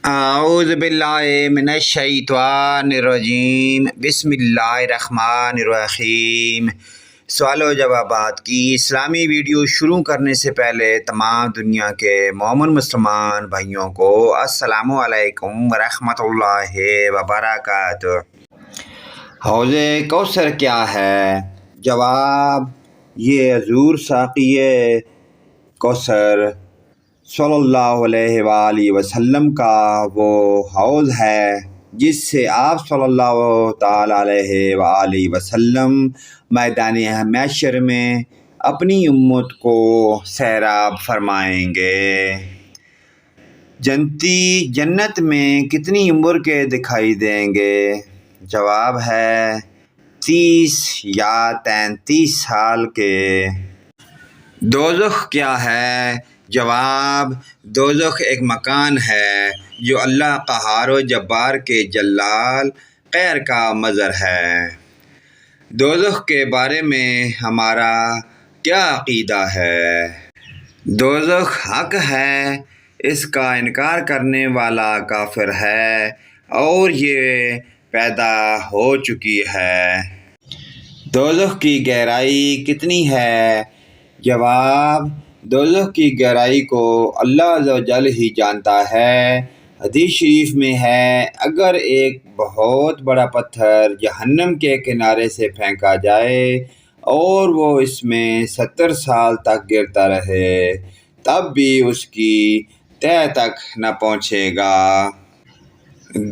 اعوذ باللہ من الشیطان الرجیم بسم اللہ الرحمن الرحیم۔ سوال و جوابات کی اسلامی ویڈیو شروع کرنے سے پہلے تمام دنیا کے مومن مسلمان بھائیوں کو السلام علیکم ورحمۃ اللہ وبرکاتہ۔ حوض کوثر کیا ہے؟ جواب: یہ حضور ساقی کوثر صلی اللہ علیہ وآلہ وسلم کا وہ حوض ہے جس سے آپ صلی اللہ تعالیٰ علیہ وآلہ وسلم میدان محشر میں اپنی امت کو سیراب فرمائیں گے۔ جنتی جنت میں کتنی عمر کے دکھائی دیں گے؟ جواب ہے 30 یا 33 سال کے۔ دوزخ کیا ہے؟ جواب: دوزخ ایک مکان ہے جو اللہ قہار و جبار کے جلال قہر کا مظہر ہے۔ دوزخ کے بارے میں ہمارا کیا عقیدہ ہے؟ دوزخ حق ہے، اس کا انکار کرنے والا کافر ہے اور یہ پیدا ہو چکی ہے۔ دوزخ کی گہرائی کتنی ہے؟ جواب: دوزخ کی گہرائی کو اللہ عز و جل ہی جانتا ہے۔ حدیث شریف میں ہے، اگر ایک بہت بڑا پتھر جہنم کے کنارے سے پھینکا جائے اور وہ اس میں 70 سال تک گرتا رہے تب بھی اس کی تہہ تک نہ پہنچے گا۔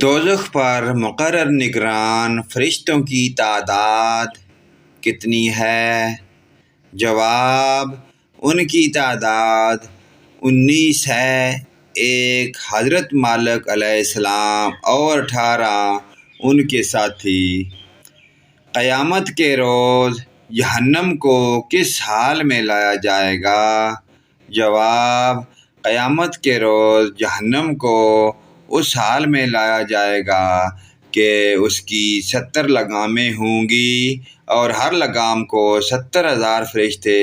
دوزخ پر مقرر نگران فرشتوں کی تعداد کتنی ہے؟ جواب: ان کی تعداد 19 ہے، ایک حضرت مالک علیہ السلام اور 18 ان کے ساتھی۔ قیامت کے روز جہنم کو کس حال میں لایا جائے گا؟ جواب: قیامت کے روز جہنم کو اس حال میں لایا جائے گا کہ اس کی 70 لگامیں ہوں گی اور ہر لگام کو 70,000 فرشتے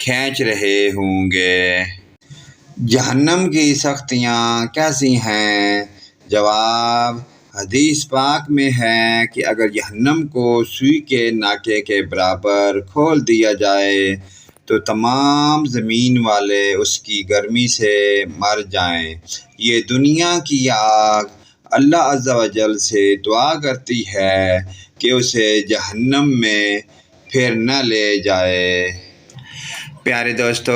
کھینچ رہے ہوں گے۔ جہنم کی سختیاں کیسی ہیں؟ جواب: حدیث پاک میں ہے کہ اگر جہنم کو سوئی کے ناکے کے برابر کھول دیا جائے تو تمام زمین والے اس کی گرمی سے مر جائیں۔ یہ دنیا کی آگ اللہ عز و جل سے دعا کرتی ہے کہ اسے جہنم میں پھر نہ لے جائے۔ پیارے دوستو،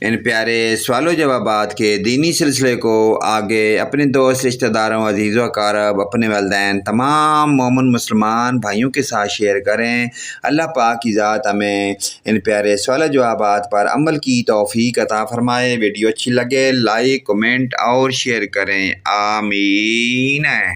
ان پیارے سوال و جوابات کے دینی سلسلے کو آگے اپنے دوست، رشتہ داروں، عزیز و اقارب، اپنے والدین، تمام مومن مسلمان بھائیوں کے ساتھ شیئر کریں۔ اللہ پاک کی ذات ہمیں ان پیارے سوال و جوابات پر عمل کی توفیق عطا فرمائے۔ ویڈیو اچھی لگے لائک، کمنٹ اور شیئر کریں۔ آمین۔